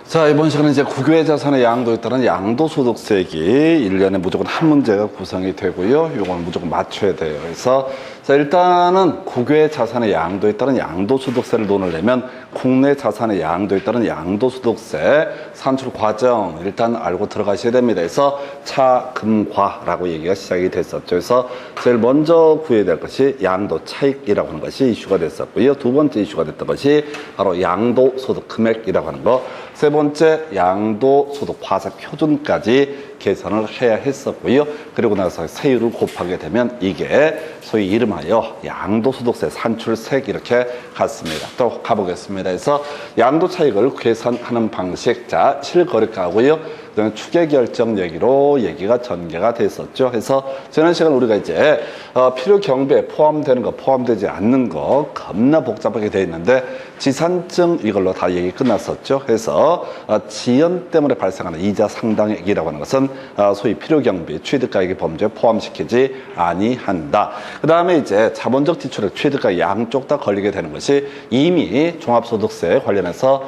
자, 이번 시간은 이제 국외자산의 양도에 따른 양도소득세액이 1년에 무조건 한 문제가 구성이 되고요. 요건 무조건 맞춰야 돼요. 그래서 자, 일단은 국외자산의 양도에 따른 양도소득세를 논을 내면 국내 자산의 양도에 따른 양도소득세 산출 과정 일단 알고 들어가셔야 됩니다. 그래서 차금과라고 얘기가 시작이 됐었죠. 그래서 제일 먼저 구해야 될 것이 양도 차익이라고 하는 것이 이슈가 됐었고요. 두 번째 이슈가 됐던 것이 바로 양도소득 금액이라고 하는 거. 세 번째 양도소득 과세 표준까지 계산을 해야 했었고요. 그리고 나서 세율을 곱하게 되면 이게 소위 이름하여 양도소득세 산출세액 이렇게 갔습니다. 또 가보겠습니다. 그래서 양도차익을 계산하는 방식, 자 실거래가고요. 그다음에 추계결정 얘기로 얘기가 전개가 됐었죠. 그래서 지난 시간 우리가 이제 필요 경비에 포함되는 거, 포함되지 않는 거 겁나 복잡하게 돼 있는데 지산증 이걸로 다 얘기 끝났었죠. 그래서 지연 때문에 발생하는 이자 상당액이라고 하는 것은 소위 필요 경비, 취득가액의 범죄에 포함시키지 아니한다. 그 다음에 이제 자본적 지출액, 취득가액 양쪽 다 걸리게 되는 것이 이미 종합소득세 관련해서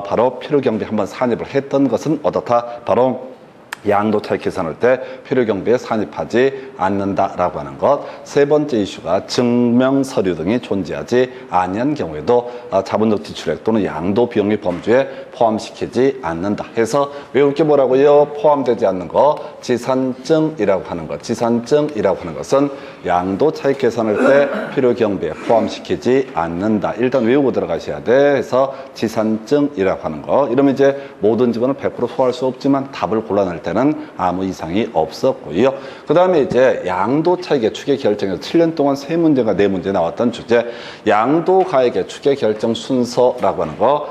바로 필요 경비 한번 산입을 했던 것은 어떻다? 바로 양도차익 계산할 때 필요경비에 산입하지 않는다라고 하는 것. 세 번째 이슈가 증명서류 등이 존재하지 아니한 경우에도 자본적 지출액 또는 양도 비용의 범주에 포함시키지 않는다. 해서 외울 게 뭐라고요? 포함되지 않는 거 지산증이라고 하는 것. 지산증이라고 하는 것은 양도차익 계산할 때 필요경비에 포함시키지 않는다. 일단 외우고 들어가셔야 돼. 해서 지산증이라고 하는 거. 이러면 이제 모든 지문을 100% 소화할 수 없지만 답을 골라낼 때는 아무 이상이 없었고요. 그 다음에 이제 양도차익의 추계결정에서 7년 동안 3문제가 4문제 나왔던 주제, 양도가액의 추계결정 순서라고 하는 거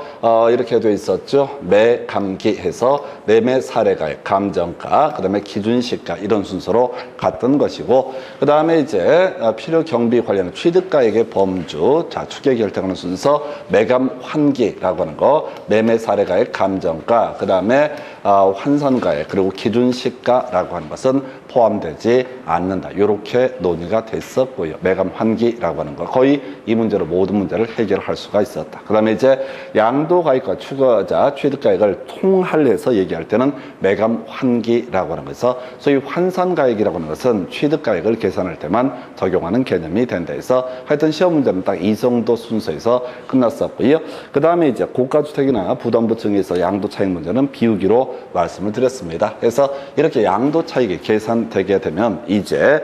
이렇게 되어 있었죠. 매, 감기 해서 매매 사례가액, 감정가, 그 다음에 기준시가 이런 순서로 갔던 것이고, 그 다음에 이제 필요 경비 관련 취득가액의 범주, 자 추계결정하는 순서, 매감 환기라고 하는 거, 매매 사례가액, 감정가, 그 다음에 환산가액, 그리고 기준시가라고 하는 것은 포함되지 않는다. 이렇게 논의가 됐었고요. 매감 환기라고 하는 거 거의 이 문제로 모든 문제를 해결할 수가 있었다. 그 다음에 이제 양도가액과 추가자 취득가액을 통할해서 얘기할 때는 매감 환기라고 하는 것에서 소위 환산가액이라고 하는 것은 취득가액을 계산할 때만 적용하는 개념이 된다 해서 하여튼 시험 문제는 딱 이 정도 순서에서 끝났었고요. 그 다음에 이제 고가주택이나 부담부 증에서 양도차익 문제는 비우기로 말씀을 드렸습니다. 그래서 이렇게 양도차익이 계산되게 되면 이제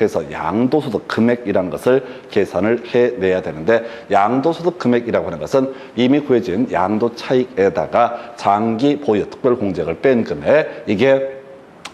해서 양도소득 금액이라는 것을 계산을 해내야 되는데, 양도소득 금액이라고 하는 것은 이미 구해진 양도차익에다가 장기 보유 특별공제액을 뺀 금액, 이게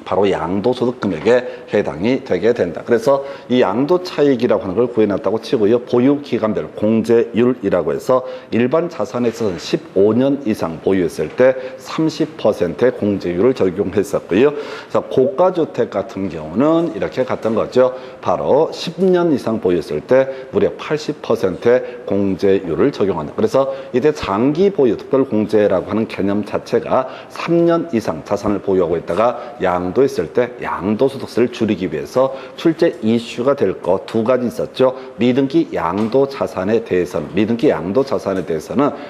바로 양도소득 금액에 해당이 되게 된다. 그래서 이 양도차익이라고 하는 걸 구해놨다고 치고요. 보유기간별 공제율이라고 해서 일반 자산에 있어서는 15년 이상 보유했을 때 30%의 공제율을 적용했었고요. 그래서 고가주택 같은 경우는 이렇게 갔던 거죠. 바로 10년 이상 보유했을 때 무려 80%의 공제율을 적용한다. 그래서 이때 장기 보유 특별공제라고 하는 개념 자체가 3년 이상 자산을 보유하고 있다가 양도했을 때 양도소득세를 줄이기 위해서 출제 이슈가 될 거 두 가지 있었죠. 미등기 양도자산에 대해서는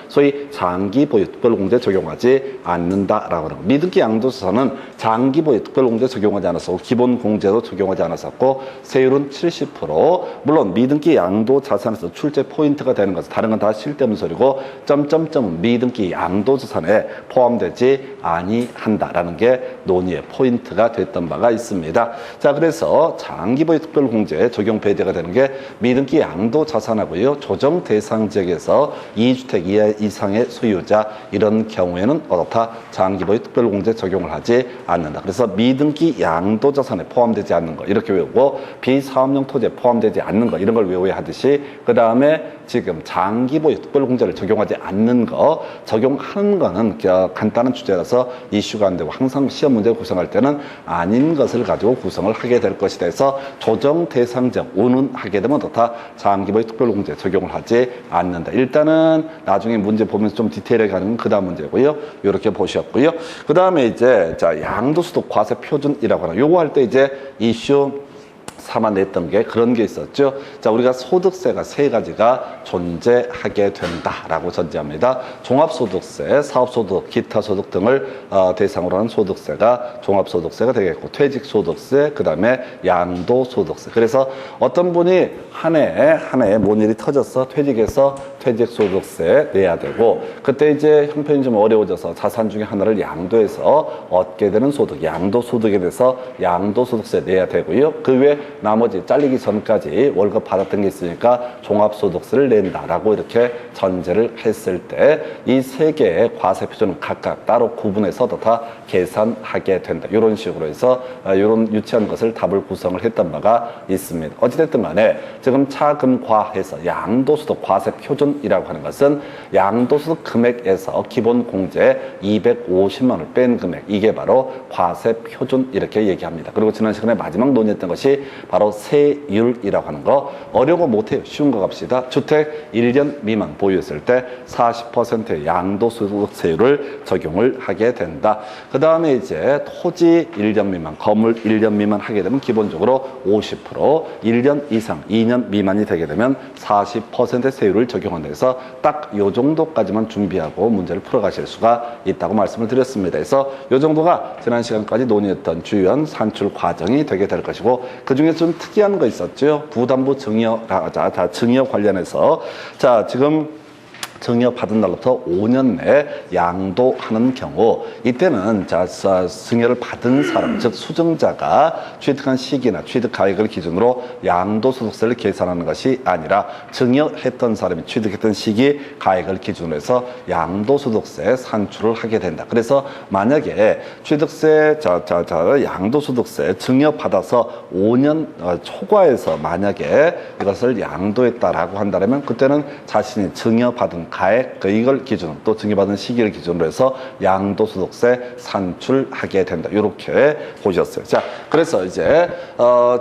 소위 장기 보유 특별공제 적용하지 않는다라고 하는 거. 미등기 양도자산은 장기 보유 특별공제 적용하지 않았었고 기본공제도 적용하지 않았었고 세율은 70%. 물론 미등기 양도자산에서 출제 포인트가 되는 것은 다른 건 다 쓸데없는 소리고 점점점 미등기 양도자산에 포함되지 아니한다라는 게 논의의 포인트가 됐던 바가 있습니다. 자, 그래서 장기보유 특별공제 적용 배제가 되는 게 미등기 양도자산하고요. 조정 대상 지역에서 2주택 이상의 소유자 이런 경우에는 어떻다? 장기보유 특별공제 적용을 하지 않는다. 그래서 미등기 양도자산에 포함되지 않는 거 이렇게 외우고, 비사업용 토지에 포함되지 않는 거 이런 걸 외워야 하듯이, 그 다음에 지금 장기보유 특별공제를 적용하지 않는 거, 적용하는 거는 간단한 주제라서 이슈가 안 되고 항상 시험 문제 구성할 때는 아닌 것을 가지고 구성을 하게 될 것이다 해서 조정 대상적 운운하게 되면 어떻다? 장기보유 특별공제 적용을 하지 않는다. 일단은 나중에 문제 보면서 좀 디테일하게 가는 건 그 다음 문제고요. 이렇게 보셨고요. 그 다음에 이제 자 양도소득 과세 표준이라고 하는 요거 할 때 이제 이슈 삼아냈던 게 그런 게 있었죠. 자, 우리가 소득세가 세 가지가 존재하게 된다라고 전제합니다. 종합소득세, 사업소득, 기타소득 등을 대상으로 하는 소득세가 종합소득세가 되겠고, 퇴직소득세, 그 다음에 양도소득세. 그래서 어떤 분이 한 해에 뭔 일이 터졌어, 퇴직해서 퇴직소득세 내야 되고, 그때 이제 형편이 좀 어려워져서 자산 중에 하나를 양도해서 얻게 되는 소득, 양도소득에 대해서 양도소득세 내야 되고요. 그 외에 나머지 잘리기 전까지 월급 받았던 게 있으니까 종합소득세를 낸다라고 이렇게 전제를 했을 때 이 세 개의 과세 표준은 각각 따로 구분해서 다 계산하게 된다. 이런 식으로 해서 이런 유치한 것을 답을 구성을 했던 바가 있습니다. 어찌됐든 간에 지금 차금과해서 양도소득 과세 표준이라고 하는 것은 양도소득 금액에서 기본 공제 250만 원을 뺀 금액, 이게 바로 과세 표준 이렇게 얘기합니다. 그리고 지난 시간에 마지막 논의했던 것이 바로 세율이라고 하는 거. 어려워 못해요. 쉬운 거 갑시다. 주택 1년 미만 보유했을 때 40%의 양도소득세율을 적용을 하게 된다. 그 다음에 이제 토지 1년 미만, 건물 1년 미만 하게 되면 기본적으로 50%, 1년 이상 2년 미만이 되게 되면 40%의 세율을 적용한다 해서 딱 요 정도까지만 준비하고 문제를 풀어가실 수가 있다고 말씀을 드렸습니다. 그래서 요 정도가 지난 시간까지 논의했던 주요한 산출 과정이 되게 될 것이고, 그 중에 좀 특이한 거 있었죠. 부담부 증여, 증여 관련해서. 자, 지금 증여 받은 날부터 5년 내에 양도하는 경우, 이때는 증여를 받은 사람, 즉 수증자가 취득한 시기나 취득 가액을 기준으로 양도소득세를 계산하는 것이 아니라 증여했던 사람이 취득했던 시기 가액을 기준으로 해서 양도소득세 산출을 하게 된다. 그래서 만약에 취득세, 양도소득세 증여받아서 5년 초과해서 만약에 이것을 양도했다라고 한다면 그때는 자신이 증여받은 가액, 이걸 기준으로 또 증여받은 시기를 기준으로 해서 양도소득세 산출하게 된다. 이렇게 보셨어요. 자, 그래서 이제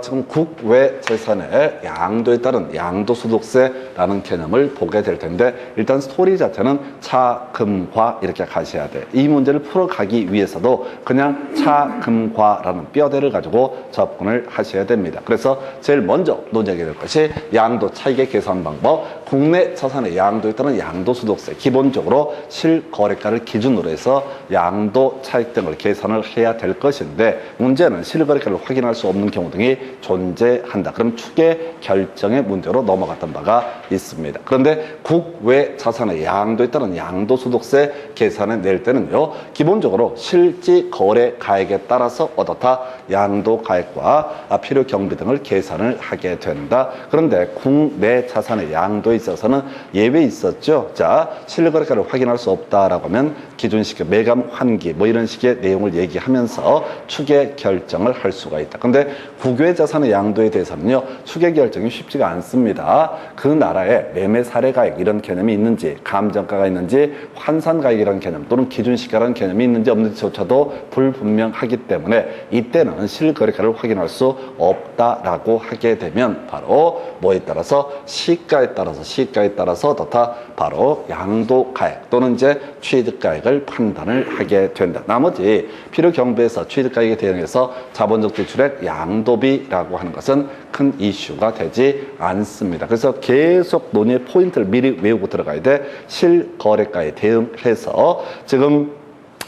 지금 국외 재산의 양도에 따른 양도소득세라는 개념을 보게 될 텐데, 일단 스토리 자체는 차금과 이렇게 가셔야 돼. 이 문제를 풀어가기 위해서도 그냥 차금과라는 뼈대를 가지고 접근을 하셔야 됩니다. 그래서 제일 먼저 논의하게 될 것이 양도 차익의 계산 방법. 국내 자산의 양도에 따른 양도소득세, 기본적으로 실거래가를 기준으로 해서 양도 차익 등을 계산을 해야 될 것인데, 문제는 실거래가를 확인할 수 없는 경우 등이 존재한다. 그럼 추계 결정의 문제로 넘어갔던 바가 있습니다. 그런데 국외 자산의 양도에 따른 양도소득세 계산을 낼 때는요, 기본적으로 실지 거래 가액에 따라서 얻었다 양도 가액과 필요 경비 등을 계산을 하게 된다. 그런데 국내 자산의 양도에 있어서는 예외 있었죠. 자, 실거래가를 확인할 수 없다라고 하면 기준시기, 매감 환기 뭐 이런 식의 내용을 얘기하면서 추계 결정을 할 수가 있다. 근데 국외 자산의 양도에 대해서는요, 추계 결정이 쉽지가 않습니다. 그 나라에 매매 사례 가액 이런 개념이 있는지, 감정가가 있는지, 환산 가액이라는 개념 또는 기준시가라는 개념이 있는지 없는지조차도 불분명하기 때문에 이때는 실거래가를 확인할 수 없다라고 하게 되면 바로 뭐에 따라서 시가에 따라서 다 바로 양도가액 또는 이제 취득가액을 판단을 하게 된다. 나머지 필요 경비에서 취득가액에 대응해서 자본적 지출액 양도비라고 하는 것은 큰 이슈가 되지 않습니다. 그래서 계속 논의의 포인트를 미리 외우고 들어가야 돼. 실거래가에 대응해서 지금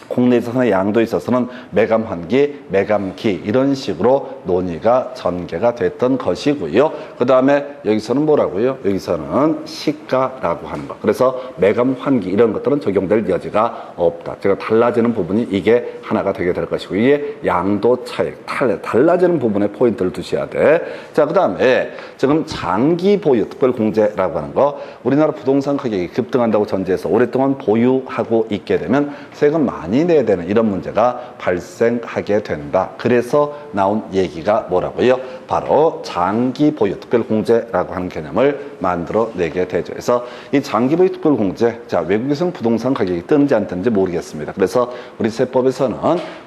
국내 자산의 양도에 있어서는 매감 환기, 매감기 이런 식으로 논의가 전개가 됐던 것이고요. 그 다음에 여기서는 뭐라고요? 여기서는 시가라고 하는 거. 그래서 매감 환기 이런 것들은 적용될 여지가 없다. 제가 달라지는 부분이 이게 하나가 되게 될 것이고, 이게 양도 차익, 달라지는 부분에 포인트를 두셔야 돼. 자, 그 다음에 지금 장기 보유 특별공제라고 하는 거, 우리나라 부동산 가격이 급등한다고 전제해서 오랫동안 보유하고 있게 되면 세금 많이 내야 되는 이런 문제가 발생하게 된다. 그래서 나온 얘기가 뭐라고요? 바로 장기 보유 특별공제라고 하는 개념을 만들어내게 되죠. 그래서 이 장기보유 특별공제, 자, 외국에서는 부동산 가격이 뜨는지 안 뜨는지 모르겠습니다. 그래서 우리 세법에서는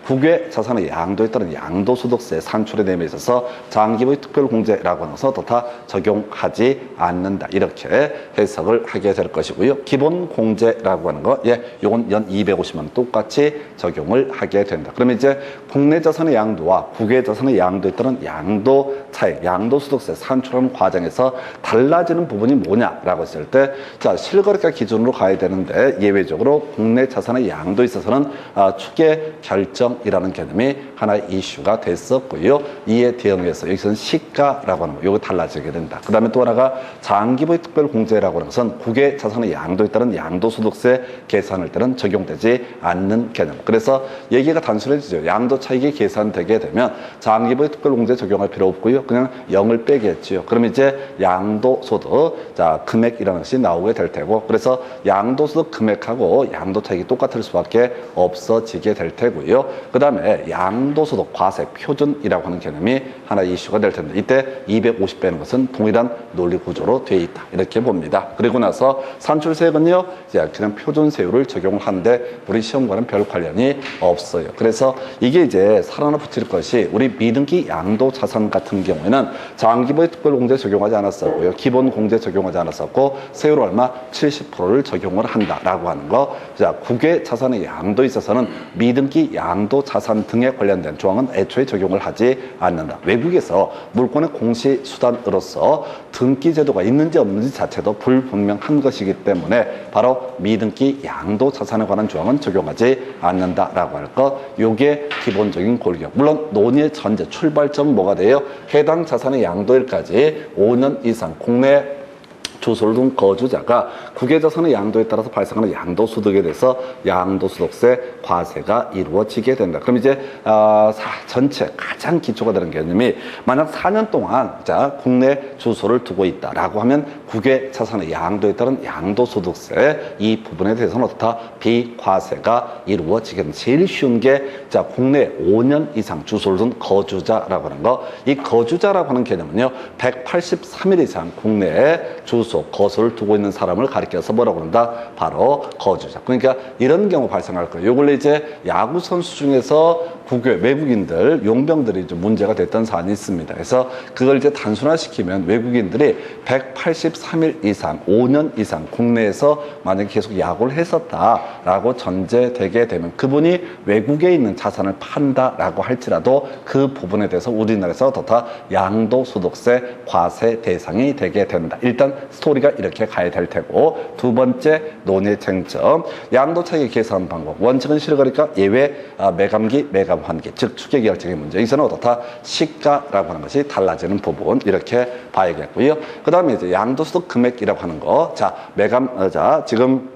국외 자산의 양도에 따른 양도소득세 산출의 내용에 있어서 장기보유 특별공제라고 하는 것은 다 적용하지 않는다. 이렇게 해석을 하게 될 것이고요. 기본공제라고 하는 거, 예, 요건 연 250만 원 똑같이 적용을 하게 된다. 그러면 이제 국내 자산의 양도와 국외 자산의 양도에 따른 양도 차익, 양도소득세 산출하는 과정에서 달라지는 부분이 뭐냐라고 했을 때, 자, 실거래가 기준으로 가야 되는데 예외적으로 국내 자산의 양도에 있어서는 추계 결정이라는 개념이 하나의 이슈가 됐었고요. 이에 대응해서 여기서는 시가라고 하는 거, 이거 달라지게 된다. 그 다음에 또 하나가 장기보유 특별공제라고 하는 것은 국외 자산의 양도에 따른 양도소득세 계산할 때는 적용되지 않는 개념. 그래서 얘기가 단순해지죠. 양도 차익이 계산되게 되면 장기보유 특별공제 적용할 필요 없고요. 그냥 0을 빼겠지요. 그럼 이제 양도소득, 자, 금액이라는 것이 나오게 될 테고, 그래서 양도소득 금액하고 양도 차익이 똑같을 수밖에 없어지게 될 테고요. 그 다음에 양도소득 과세 표준이라고 하는 개념이 하나 이슈가 될 텐데, 이때 250 빼는 것은 동일한 논리 구조로 되어 있다. 이렇게 봅니다. 그리고 나서 산출세액은요, 이제 그냥 표준세율을 적용을 하는데 우리 시험과는 별 관련이 없어요. 그래서 이게 이제 살아나 붙일 것이 우리 미등기 양도 자산 같은 경우에는 장기보유 특별공제 적용하지 않았었고요. 기본공제 적용하지 않았었고, 세율 얼마? 70%를 적용을 한다라고 하는 거. 자, 국외 자산의 양도에 있어서는 미등기 양도 자산 등에 관련된 조항은 애초에 적용을 하지 않는다. 외국에서 물권의 공시 수단으로서 등기 제도가 있는지 없는지 자체도 불분명한 것이기 때문에 바로 미등기 양도 자산에 관한 조항은 적용하지 않는다라고 할 것. 요게 기본적인 골격. 물론 논의의 전제 출발점은 뭐가 돼요? 해당 자산의 양도일까지 5년 이상 국내 주소를 둔 거주자가 국외자산의 양도에 따라서 발생하는 양도소득에 대해서 양도소득세 과세가 이루어지게 된다. 그럼 이제 전체 가장 기초가 되는 개념이, 만약 4년 동안 자, 국내 주소를 두고 있다라고 하면 국외자산의 양도에 따른 양도소득세 이 부분에 대해서는 어떻다? 비과세가 이루어지게 된다. 제일 쉬운 게, 자, 국내 5년 이상 주소를 둔 거주자라고 하는 거. 이 거주자라고 하는 개념은요, 183일 이상 국내에 주소 거소를 두고 있는 사람을 가리켜서 뭐라고 그런다? 바로 거주자. 그러니까 이런 경우 발생할 거예요. 요 근래 이제 야구 선수 중에서 국외 외국인들 용병들이 좀 문제가 됐던 사안이 있습니다. 그래서 그걸 이제 단순화시키면 외국인들이 183일 이상 5년 이상 국내에서 만약에 계속 야구를 했었다라고 전제되게 되면 그분이 외국에 있는 자산을 판다라고 할지라도 그 부분에 대해서 우리나라에서 더 양도소득세 과세 대상이 되게 된다. 일단 스토리가 이렇게 가야 될 테고, 두 번째 논의 쟁점, 양도차익 계산 방법. 원칙은 실거래가, 예외 매감기, 매감환기, 즉 추계 결정의 문제. 여기서는 어떻다? 시가라고 하는 것이 달라지는 부분, 이렇게 봐야겠고요. 그 다음에 이제 양도소득 금액이라고 하는 거. 자, 지금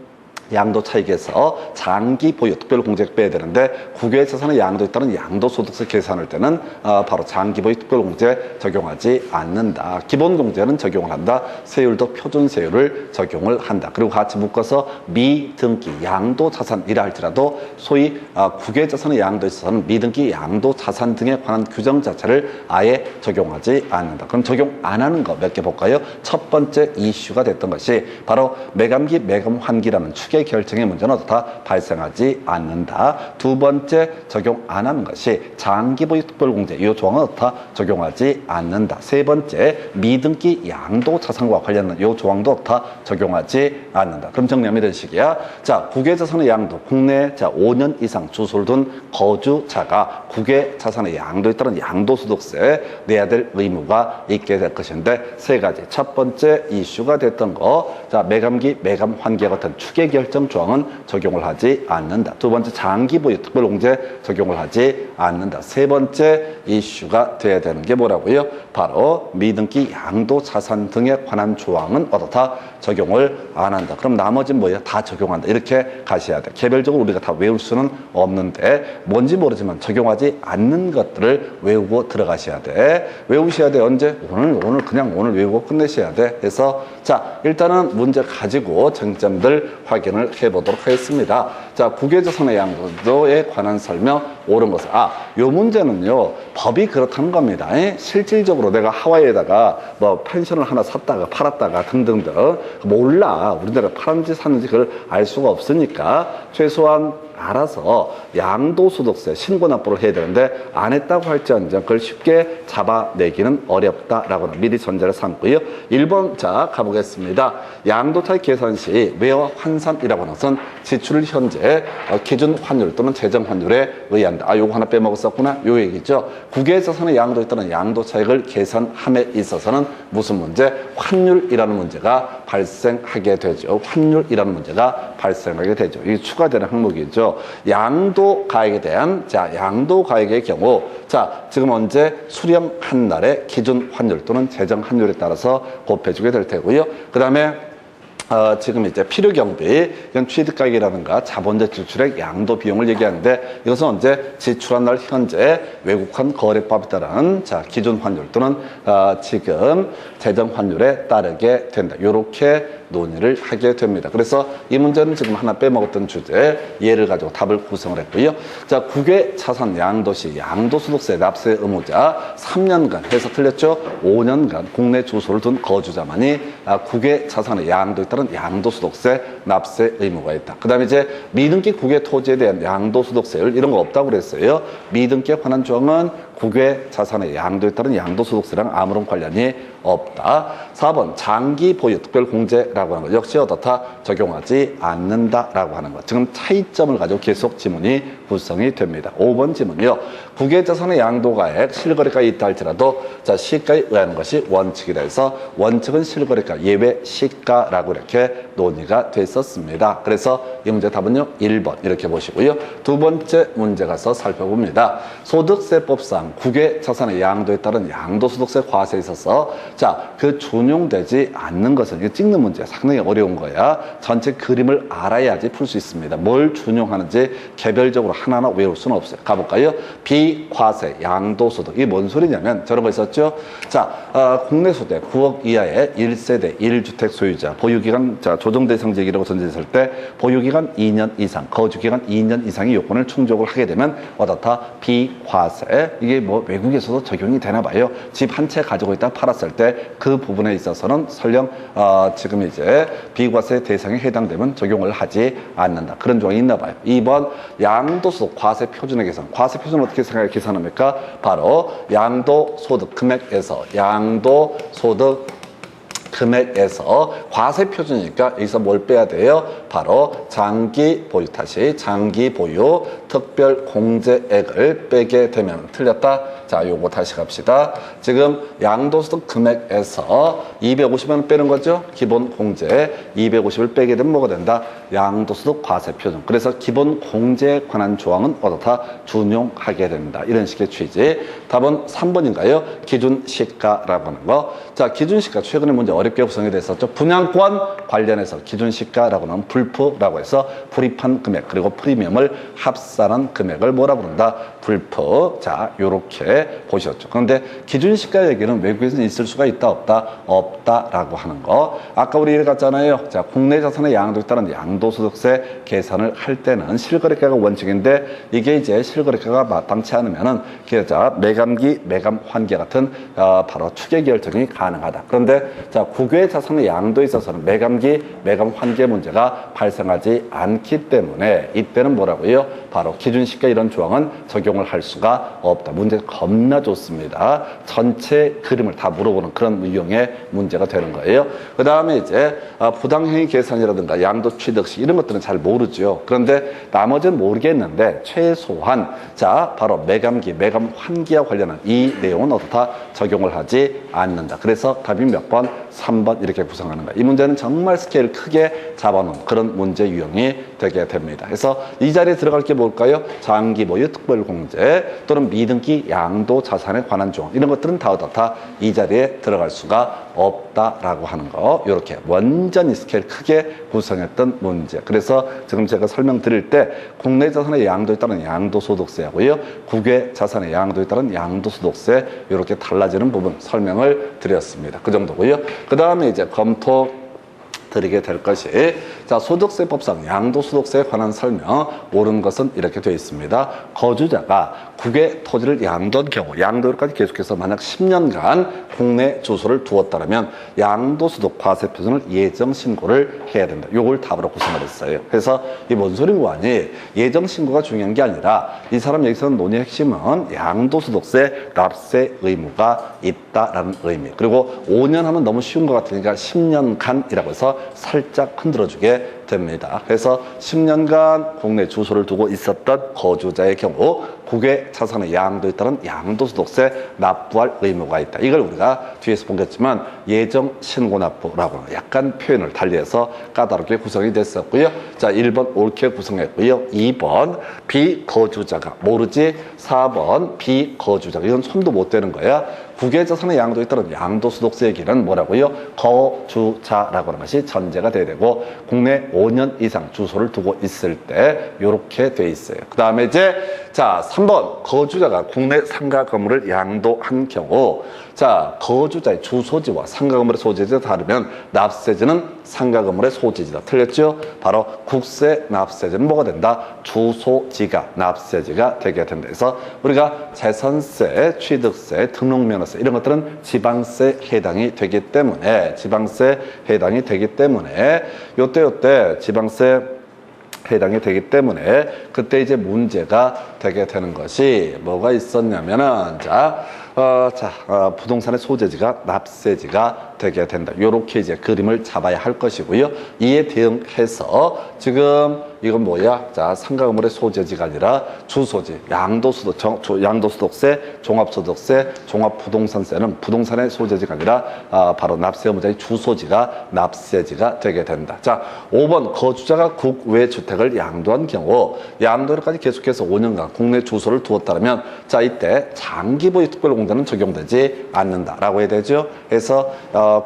양도 차익에서 장기 보유 특별공제액 빼야 되는데, 국외 자산의 양도에 따른 양도소득세 계산할 때는 바로 장기 보유 특별공제 적용하지 않는다. 기본공제는 적용을 한다. 세율도 표준세율을 적용을 한다. 그리고 같이 묶어서 미등기 양도 자산이라 할지라도 소위 국외 자산의 양도에 있어서는 미등기 양도 자산 등에 관한 규정 자체를 아예 적용하지 않는다. 그럼 적용 안 하는 거 몇 개 볼까요? 첫 번째 이슈가 됐던 것이 바로 매감기, 매감환기라는 추계 결정의 문제는 어떻다? 발생하지 않는다. 두 번째 적용 안 하는 것이 장기보유 특별공제, 이 조항은 어떻다? 적용하지 않는다. 세 번째 미등기 양도 자산과 관련된 이 조항도 어떻다? 적용하지 않는다. 그럼 정리하면 이런 식이야. 자, 국외자산의 양도, 국내 자 5년 이상 주소를 둔 거주자가 국외자산의 양도에 따른 양도소득세 내야 될 의무가 있게 될 것인데, 세 가지. 첫 번째 이슈가 됐던 거, 자, 매감기, 매감환기와 같은 추계 결정 조항은 적용을 하지 않는다. 두 번째 장기보유 특별공제 적용을 하지 않는다. 세 번째 이슈가 돼야 되는 게 뭐라고요? 바로 미등기 양도 자산 등에 관한 조항은 어떻다? 적용을 안 한다. 그럼 나머지는 뭐예요? 다 적용한다. 이렇게 가셔야 돼. 개별적으로 우리가 다 외울 수는 없는데, 뭔지 모르지만 적용하지 않는 것들을 외우고 들어가셔야 돼. 외우셔야 돼. 언제? 오늘 그냥 오늘 외우고 끝내셔야 돼. 그래서 자, 일단은 문제 가지고 쟁점들 확인을 해보도록 하겠습니다. 자, 국외자산의 양도에 관한 설명 옳은 것을. 요 문제는요, 법이 그렇다는 겁니다. 실질적으로 내가 하와이에다가 뭐 펜션을 하나 샀다가 팔았다가 등등등 몰라. 우리나라 팔았는지 샀는지 그걸 알 수가 없으니까 최소한 알아서 양도소득세 신고 납부를 해야 되는데 안 했다고 할지언정 그걸 쉽게 잡아내기는 어렵다라고 미리 전제를 삼고요. 1번 자 가보겠습니다. 양도차익 계산 시 외화 환산이라고 하는 것은 지출 현재 기준 환율 또는 재정 환율에 의한다. 요거 하나 빼먹었었구나. 요 얘기죠. 국외자산의 양도에 따른 양도차익을 계산함에 있어서는 무슨 문제? 환율이라는 문제가 발생하게 되죠. 환율이라는 문제가 발생하게 되죠. 이게 추가되는 항목이죠. 양도가액에 대한 양도가액의 경우 지금 언제 수령한 날의 기준 환율 또는 재정 환율에 따라서 곱해주게 될 테고요. 그 다음에 지금 이제 필요경비, 이건 취득가액이라든가 자본재 지출액 양도 비용을 얘기하는데 이것은 언제 지출한 날 현재 외국환 거래법에 따른 기준 환율 또는 지금 재정 환율에 따르게 된다. 요렇게 논의를 하게 됩니다. 그래서 이 문제는 지금 하나 빼먹었던 주제 예를 가지고 답을 구성을 했고요. 국외 자산 양도시 양도소득세 납세 의무자 3년간 해서 틀렸죠. 5년간 국내 주소를 둔 거주자만이 국외 자산의 양도에 따른 양도소득세 납세 의무가 있다. 그 다음에 이제 미등기 국외 토지에 대한 양도소득세율 이런 거 없다고 그랬어요. 미등기에 관한 조항은 국외 자산의 양도에 따른 양도소득세랑 아무런 관련이 없다. 4번 장기 보유 특별공제라고 하는 것 역시 어떻다? 적용하지 않는다라고 하는 것. 지금 차이점을 가지고 계속 지문이 구성이 됩니다. 5번 지문이요. 국외 자산의 양도가액 실거래가에 있다 할지라도 시가에 의하는 것이 원칙이라 해서 원칙은 실거래가 예외 시가라고 이렇게 논의가 됐었습니다. 그래서 이 문제 답은요 1번 이렇게 보시고요. 두 번째 문제 가서 살펴봅니다. 소득세법상 국외 자산의 양도에 따른 양도소득세 과세에 있어서 그 준용되지 않는 것은 이거 찍는 문제 상당히 어려운 거야. 전체 그림을 알아야지 풀 수 있습니다. 뭘 준용하는지 개별적으로 하나하나 외울 수는 없어요. 가볼까요? 비과세 양도소득 이게 뭔 소리냐면 저런 거 있었죠. 국내 소득 9억 이하의 1세대 1주택 소유자 보유기간 조정대상지역이라고 전제했을 때 보유기간 2년 이상 거주기간 2년 이상의 요건을 충족을 하게 되면 어떻다? 비과세. 이게 뭐 외국에서도 적용이 되나 봐요. 집 한 채 가지고 있다 팔았을 때 그 부분에 있어서는 설령 지금 이제 비과세 대상에 해당되면 적용을 하지 않는다. 그런 조항이 있나 봐요. 2번 양도소득 과세 표준의 계산. 과세 표준은 어떻게 계산합니까? 바로 양도소득 금액에서 과세 표준이니까 여기서 뭘 빼야 돼요? 바로 장기 보유 장기 보유 특별 공제액을 빼게 되면 틀렸다. 요거 다시 갑시다. 지금 양도소득 금액에서 250만 원 빼는 거죠. 기본 공제 250을 빼게 되면 뭐가 된다? 양도소득 과세 표준. 그래서 기본 공제에 관한 조항은 어떻다? 준용하게 된다. 이런 식의 취지. 답은 3번인가요? 기준시가라고 하는 거. 기준시가 최근에 문제 어렵게 구성이 됐었죠. 분양권 관련해서 기준시가라고 하는 불프라고 해서 불입한 금액 그리고 프리미엄을 합산한 금액을 뭐라 부른다? 불프. 요렇게 보셨죠. 그런데 기준시가 얘기는 외국에서는 있을 수가 있다 없다? 없다라고 하는 거. 아까 우리 읽었잖아요. 국내 자산의 양도에 따른 양도소득세 계산을 할 때는 실거래가가 원칙인데 이게 이제 실거래가가 마땅치 않으면은 매감기, 매감 환계 같은 바로 추계기열 적용이 가능하다. 그런데 국외 자산의 양도에 있어서는 매감기, 매감 환계 문제가 발생하지 않기 때문에 이때는 뭐라고요? 바로 기준시가 이런 조항은 적용을 할 수가 없다. 문제 겁나 좋습니다. 전체 그림을 다 물어보는 그런 유형의 문제가 되는 거예요. 그 다음에 이제 부당행위 계산이라든가 양도 취득시 이런 것들은 잘 모르죠. 그런데 나머지는 모르겠는데 최소한 바로 매감기, 매감 환기와 관련한 이 내용은 어떻다? 적용을 하지 않는다. 그래서 답이 몇 번? 3번 이렇게 구성하는 거예요. 이 문제는 정말 스케일 크게 잡아놓은 그런 문제 유형이 되게 됩니다. 그래서 이 자리에 들어갈 게 뭘까요? 장기 보유 특별공제 또는 미등기 양도 자산에 관한 조항 이런 것들은 다 어떻다? 이 자리에 들어갈 수가 없다라고 하는 거. 이렇게 완전히 스케일 크게 구성했던 문제. 그래서 지금 제가 설명드릴 때 국내 자산의 양도에 따른 양도소득세하고요. 국외 자산의 양도에 따른 양도소득세 이렇게 달라지는 부분 설명을 드렸습니다. 그 정도고요. 그 다음에 이제 검토 드리게 될 것이 자, 소득세법상 양도소득세에 관한 설명 옳은 것은 이렇게 되어 있습니다. 거주자가 국외 토지를 양도한 경우 양도일까지 계속해서 만약 10년간 국내 주소를 두었다면 양도소득 과세표준을 예정 신고를 해야 된다. 요걸 답으로 구성을 했어요. 그래서 이 뭔 소린 거 아니? 예정 신고가 중요한 게 아니라 이 사람 여기서 논의의 핵심은 양도소득세 납세 의무가 있다라는 의미. 그리고 5년 하면 너무 쉬운 것 같으니까 10년간이라고 해서 살짝 흔들어주게 됩니다. 그래서 10년간 국내 주소를 두고 있었던 거주자의 경우 국외 자산의 양도에 따른 양도소득세 납부할 의무가 있다. 이걸 우리가 뒤에서 보겠지만 예정 신고 납부라고 약간 표현을 달리해서 까다롭게 구성이 됐었고요. 자, 1번 옳게 구성했고요. 2번 비거주자가 모르지. 4번 비거주자가 이건 손도 못 대는 거야. 국외 자산의 양도에 따른 양도소득세의 길은 뭐라고요? 거주자라고 하는 것이 전제가 돼야 되고 국내 5년 이상 주소를 두고 있을 때 이렇게 돼 있어요. 그 다음에 이제 자 3번 거주자가 국내 상가 건물을 양도한 경우 자 거주자의 주소지와 상가 건물의 소재지가 다르면 납세지는 상가 건물의 소재지다. 틀렸죠? 바로 국세 납세지는 뭐가 된다? 주소지가 납세지가 되게 된다. 그래서 우리가 재산세, 취득세, 등록면허세 이런 것들은 지방세 해당이 되기 때문에 요때 지방세 해당이 되기 때문에 그때 이제 문제가 되게 되는 것이 뭐가 있었냐면은 부동산의 소재지가 납세지가 되게 된다. 요렇게 이제 그림을 잡아야 할 것이고요. 이에 대응해서 지금 이건 뭐야? 자, 상가 건물의 소재지가 아니라 주소지, 양도소득세, 종합소득세, 종합부동산세는 부동산의 소재지가 아니라 바로 납세 의무자의 주소지가 납세지가 되게 된다. 자, 5번 거주자가 국외 주택을 양도한 경우 양도일까지 계속해서 5년간 국내 주소를 두었다면 자, 이때 장기보유 특별공제는 적용되지 않는다라고 해야 되죠. 그래서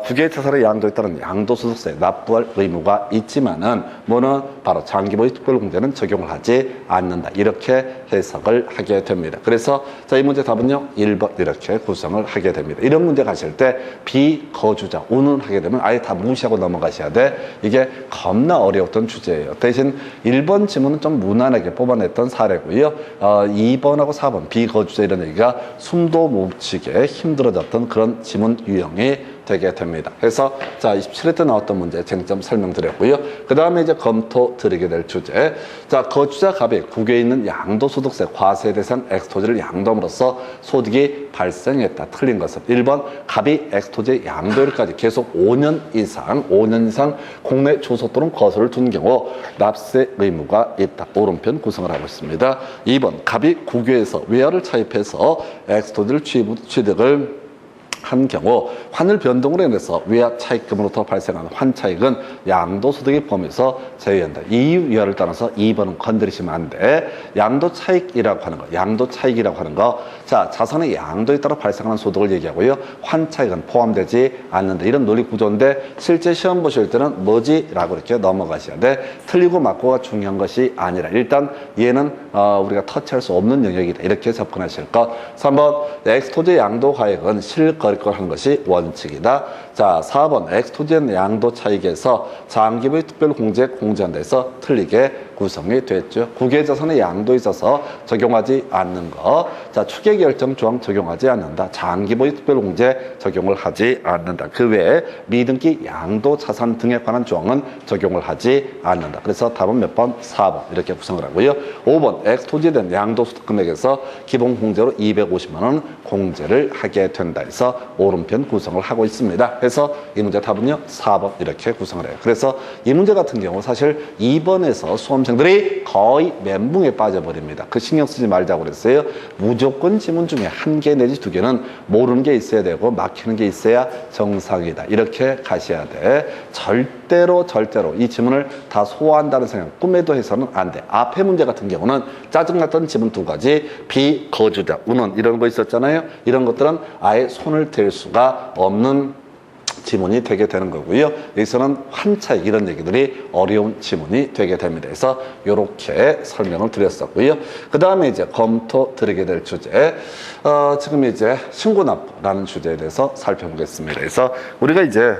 국외 자산의 양도에 따른 양도소득세 납부할 의무가 있지만은 뭐는 바로 장기보유 특별공제는 적용을 하지 않는다. 이렇게 해석을 하게 됩니다. 그래서 자, 이 문제 답은요 1번 이렇게 구성을 하게 됩니다. 이런 문제 가실 때 비거주자 운운하게 되면 아예 다 무시하고 넘어가셔야 돼. 이게 겁나 어려웠던 주제예요. 대신 1번 지문은 좀 무난하게 뽑아냈던 사례고요. 2번하고 4번 비거주자 이런 얘기가 숨도 못 쉬게 힘들어졌던 그런 지문 유형이 되게 됩니다. 그래서 자 27회 때 나왔던 문제 쟁점 설명드렸고요. 그 다음에 이제 검토 드리게 될 주제. 자 거주자 갑이 국외에 있는 양도소득세 과세 대상 엑스토지를 양도함으로써 소득이 발생했다. 틀린 것은 1번 갑이 엑스토지 양도일까지 계속 5년 이상 국내 주소 또는 거소를 둔 경우 납세 의무가 있다. 오른편 구성을 하고 있습니다. 2번 갑이 국외에서 외화를 차입해서 엑스토지를 취득을 한 경우 환율 변동으로 인해서 외화 차익금으로부터 발생하는 환차익은 양도소득의 범위에서 제외한다. 이 위화를 따라서 2번은 건드리시면 안 돼. 양도차익이라고 하는 거. 자, 자산의 양도에 따라 발생하는 소득을 얘기하고요. 환차익은 포함되지 않는다. 이런 논리 구조인데 실제 시험 보실 때는 뭐지? 라고 이렇게 넘어가셔야 돼. 틀리고 맞고가 중요한 것이 아니라 일단 얘는 우리가 터치할 수 없는 영역이다. 이렇게 접근하실 것. 3번 엑스토지 양도 가액은 실거래가 하는 것이 원칙이다. 자, 4번 엑스토지의 양도 차익에서 장기보유 특별공제 공제한다 해서 틀리게 구성이 됐죠. 국외자산의 양도에 있어서 적용하지 않는 거. 자, 추계결정 조항 적용하지 않는다. 장기보유 특별공제 적용을 하지 않는다. 그 외에 미등기 양도자산 등에 관한 조항은 적용을 하지 않는다. 그래서 답은 몇 번? 4번 이렇게 구성을 하고요. 5번 엑스토지에 대한 양도소득 금액에서 기본공제로 250만 원 공제를 하게 된다 해서 오른편 구성을 하고 있습니다. 그래서 이 문제 답은요 4번 이렇게 구성을 해요. 그래서 이 문제 같은 경우 사실 2번에서 수험생들이 거의 멘붕에 빠져버립니다. 그 신경 쓰지 말자고 그랬어요. 무조건 지문 중에 한 개 내지 두 개는 모르는 게 있어야 되고 막히는 게 있어야 정상이다. 이렇게 가셔야 돼. 절대로 이 지문을 다 소화한다는 생각 꿈에도 해서는 안 돼. 앞에 문제 같은 경우는 짜증났던 지문 두 가지 비거주자 운운 이런 거 있었잖아요. 이런 것들은 아예 손을 댈 수가 없는 지문이 되게 되는 거고요. 여기서는 환차익 이런 얘기들이 어려운 지문이 되게 됩니다. 그래서 이렇게 설명을 드렸었고요. 그 다음에 이제 검토 드리게 될 주제, 지금 이제 신고납부라는 주제에 대해서 살펴보겠습니다. 그래서 우리가 이제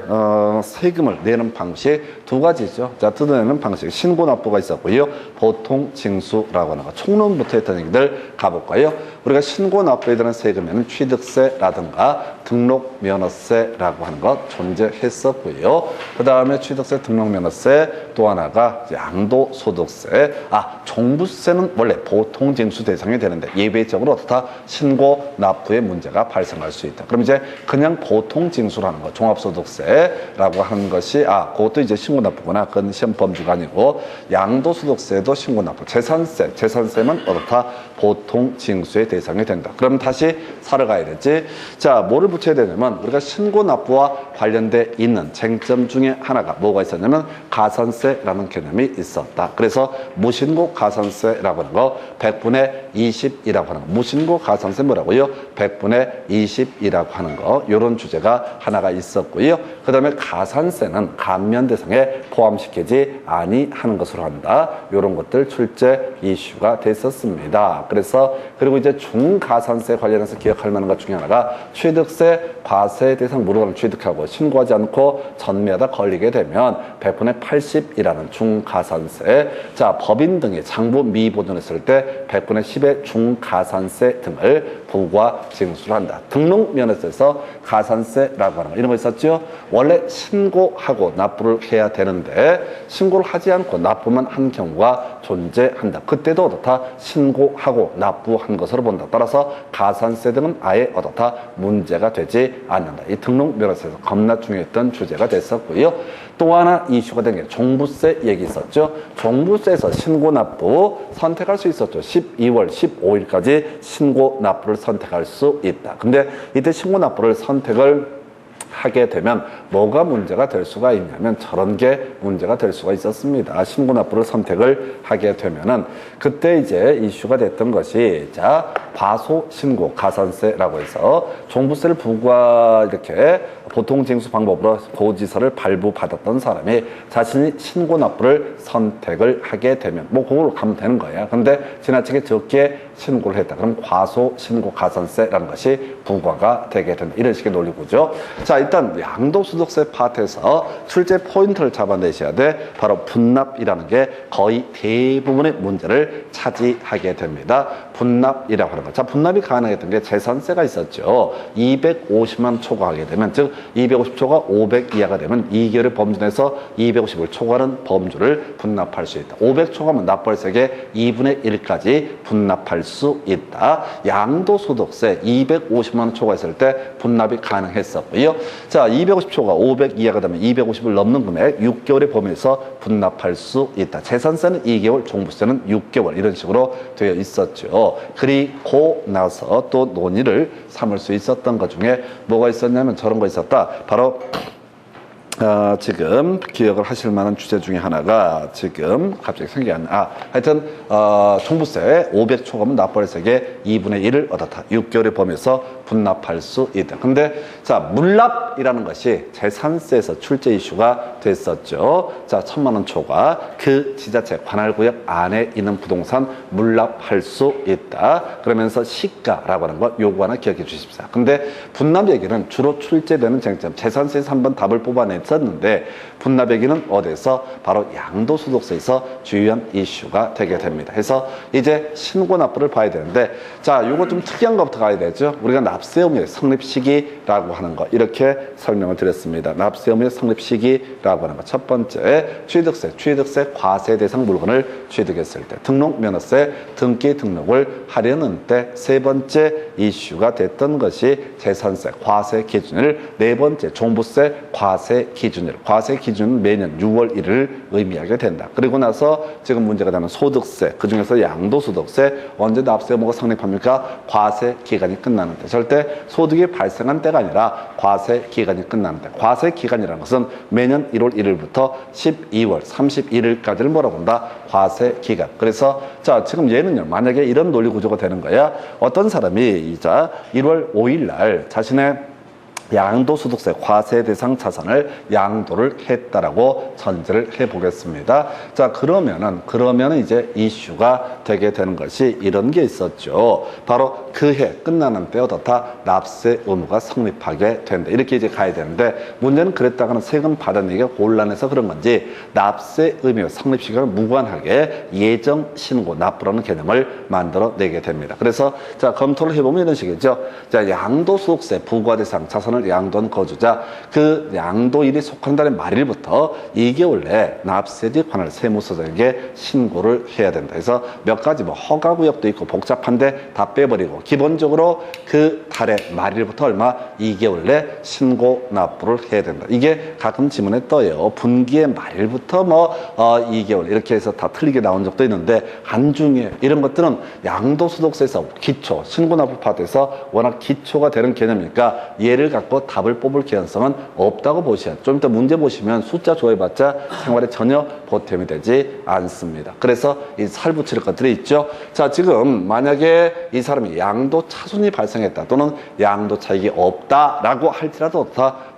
세금을 내는 방식 두 가지죠. 자, 뜯어내는 방식 신고납부가 있었고요. 보통징수라고 하는 거, 총론부터 했던 얘기들 가볼까요? 우리가 신고납부에 대한 세금에는 취득세라든가 등록면허세라고 하는 것 존재했었고요. 그 다음에 취득세, 등록면허세, 또 하나가 양도소득세. 종부세는 원래 보통징수 대상이 되는데 예외적으로 어떻다 신고납부에 문제가 발생할 수 있다. 그럼 이제 그냥 보통징수라는 거, 종합소득세라고 하는 것이 그것도 이제 신고납부구나. 그건 시험 범주가 아니고 양도소득세도 신고납부. 재산세는 어떻다 보통징수의 대상이 된다. 그럼 다시 사러 가야 되지. 자, 뭐를 붙여야 되냐면 우리가 신고납부와 관련돼 있는 쟁점 중에 하나가 뭐가 있었냐면 가산세라는 개념이 있었다. 그래서 무신고 가산세라고 하는 거 100분의 20이라고 하는 거. 무신고 가산세 뭐라고요? 100분의 20이라고 하는 거. 이런 주제가 하나가 있었고요. 그 다음에 가산세는 감면 대상에 포함시키지 아니하는 것으로 한다. 이런 것들 출제 이슈가 됐었습니다. 그래서 그리고 이제 중가산세 관련해서 기억할 만한 것 중에 하나가 취득세, 과세 대상 무료로 취득하고 신고하지 않고 전매하다 걸리게 되면 100분의 80이라는 중가산세. 자, 법인 등이 장부 미보존했을 때 100분의 10의 중가산세 등을 부과 징수를 한다. 등록면허세에서 가산세라고 하는 거 이런 거 있었죠. 원래 신고하고 납부를 해야 되는데 신고를 하지 않고 납부만 한 경우가 존재한다. 그때도 어떻다 신고하고 납부한 것으로 본다. 따라서 가산세 등은 아예 어떻다 문제가 되지 않는다. 이 등록면허세에서 겁나 중요했던 주제가 됐었고요. 또 하나 이슈가 된 게 종부세 얘기 있었죠. 종부세에서 신고납부 선택할 수 있었죠. 12월 15일까지 신고납부를 선택할 수 있다. 근데 이때 신고납부를 선택을 하게 되면 뭐가 문제가 될 수가 있냐면 저런 게 문제가 될 수가 있었습니다. 신고납부를 선택을 하게 되면은 그때 이제 이슈가 됐던 것이 자 과소신고 가산세라고 해서 종부세를 부과 이렇게 보통징수 방법으로 고지서를 발부받았던 사람이 자신이 신고납부를 선택을 하게 되면 뭐 그걸로 가면 되는 거야. 근데 지나치게 적게 신고를 했다. 그럼 과소신고 가산세라는 것이 부과가 되게 된다. 이런 식의 논리구조. 자, 일단 양도소득세 파트에서 출제 포인트를 잡아내셔야 돼. 바로 분납이라는 게 거의 대부분의 문제를 차지하게 됩니다. 분납이라고 하는 것. 자, 분납이 가능했던 게 재산세가 있었죠. 250만 초과하게 되면 즉 250초가 500 이하가 되면 2개월의 범주 내에서 250을 초과하는 범주를 분납할 수 있다. 500초과면 납부세액의 2분의 1까지 분납할 수 있다. 양도소득세 250만 원 초과했을 때 분납이 가능했었고요. 자, 250초가 500 이하가 되면 250을 넘는 금액 6개월의 범위에서 분납할 수 있다. 재산세는 2개월, 종부세는 6개월 이런 식으로 되어 있었죠. 그리고 나서 또 논의를 삼을 수 있었던 것 중에 뭐가 있었냐면 저런 거 있었다. 바로 지금 기억을 하실 만한 주제 중에 하나가 지금 갑자기 생각이 안 나. 하여튼 종부세 500초과면 납부세액의 2분의 1을 얻었다. 6개월의 범위에서 분납할 수 있다. 근데 자, 물납이라는 것이 재산세에서 출제 이슈가 됐었죠. 자, 1000만 원 초과 그 지자체 관할구역 안에 있는 부동산 물납할 수 있다. 그러면서 시가라고 하는 거 요거 하나 기억해 주십시오. 근데 분납 얘기는 주로 출제되는 쟁점 재산세에서 한번 답을 뽑아냈었는데 분납 얘기는 어디서 바로 양도소득세에서 주요한 이슈가 되게 됩니다. 그래서 이제 신고납부를 봐야 되는데 자, 요거 좀 특이한 것부터 가야 되죠. 우리가 납세 의무의 성립 시기라고 하는 거 이렇게 설명을 드렸습니다. 납세 의무의 성립 시기라고 하는 거 첫 번째 취득세 과세 대상 물건을 취득했을 때 등록면허세 등기 등록을 하려는 때 세 번째 이슈가 됐던 것이 재산세 과세 기준일 네 번째 종부세 과세 기준일 과세 기준은 매년 6월 1일을 의미하게 된다. 그리고 나서 지금 문제가 되는 소득세 그중에서 양도소득세 언제 납세 의무가 성립합니까? 과세 기간이 끝나는데 절대 소득이 발생한 때가 아니라 과세 기간이 끝나는데 과세 기간이라는 것은 매년 1월 1일부터 12월 31일까지를 뭐라고 한다? 과세 기간. 그래서 자, 지금 얘는요. 만약에 이런 논리 구조가 되는 거야. 어떤 사람이 이자 1월 5일 날 자신의 양도소득세 과세 대상 자산을 양도를 했다라고 전제를 해보겠습니다. 자, 그러면은 이제 이슈가 되게 되는 것이 이런 게 있었죠. 바로 그 해 끝나는 때 어떻다 납세 의무가 성립하게 된다. 이렇게 이제 가야 되는데 문제는 그랬다가는 세금 받아내기가 곤란해서 그런 건지 납세 의무 성립 시간을 무관하게 예정 신고 납부라는 개념을 만들어내게 됩니다. 그래서 자, 검토를 해보면 이런 식이죠. 자, 양도소득세 부과 대상 자산을 양도한 거주자 그 양도일이 속한다는 말일부터 2개월 내에 납세지 관할 세무서장에게 신고를 해야 된다. 그래서 몇 가지 뭐 허가구역도 있고 복잡한데 다 빼버리고 기본적으로 그 달의 말일부터 얼마 2개월 내 신고 납부를 해야 된다. 이게 가끔 지문에 떠요. 분기의 말일부터 2개월 이렇게 해서 다 틀리게 나온 적도 있는데 한중에 이런 것들은 양도소득세에서 기초 신고 납부 파트에서 워낙 기초가 되는 개념이니까 얘를 갖고 답을 뽑을 개연성은 없다고 보셔야 좀 이따 문제 보시면 숫자 조회봤자 생활에 전혀 보탬이 되지 않습니다. 그래서 이 살붙일 것들이 있죠. 자, 지금 만약에 이 사람이 양도 차손이 발생했다 또는 양도 차익이 없다라고 할지라도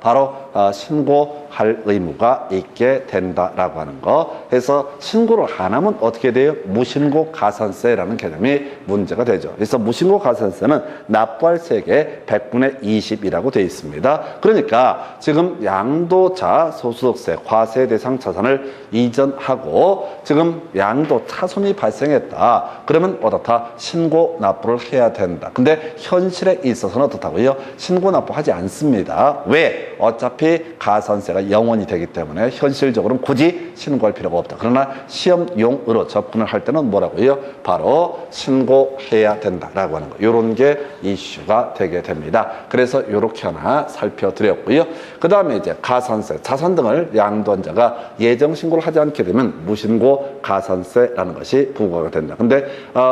바로 신고할 의무가 있게 된다라고 하는 거. 해서 신고를 안 하면 어떻게 돼요? 무신고 가산세라는 개념이 문제가 되죠. 그래서 무신고 가산세는 납부할 세액의 100분의 20이라고 되어 있습니다. 그러니까 지금 양도자 소득세 과세 대상 자산을 이전하고 지금 양도 차손이 발생했다. 그러면 어떻다? 신고 납부를 해야 된다. 근데 현실에 있어서는 어떻다고요? 신고 납부하지 않습니다. 왜? 어차피 가산세가 영원히 되기 때문에 현실적으로는 굳이 신고할 필요가 없다. 그러나 시험용으로 접근을 할 때는 뭐라고요? 바로 신고해야 된다라고 하는 거. 이런 게 이슈가 되게 됩니다. 그래서 이렇게 하나 살펴드렸고요. 그 다음에 이제 가산세, 자산 등을 양도한 자가 예정 신고를 하지 않게 되면 무신고 가산세라는 것이 부과가 된다. 근데